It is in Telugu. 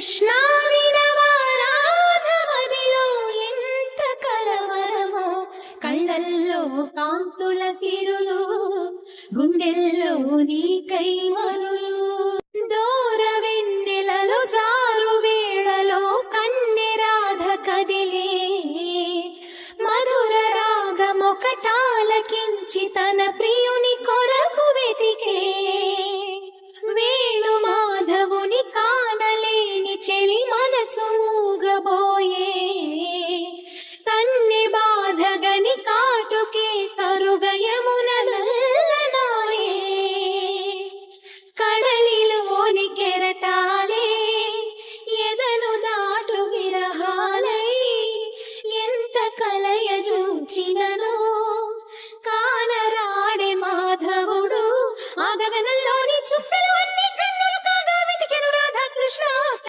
కృష్ణ వినవారాధమదిలో ఎంత కలవరమో, కళ్ళల్లో కాంతుల సిరులు, గుండెల్లో నీకై మరులు. దూర వెన్నెలలో జారు వేళలో కన్నెరాధ కదిలే, మధుర రాగమొకటాలకించి తన ప్రియుని కొరకు వెతికే. వేణు మాధవుని కానలేని చెలి మనసు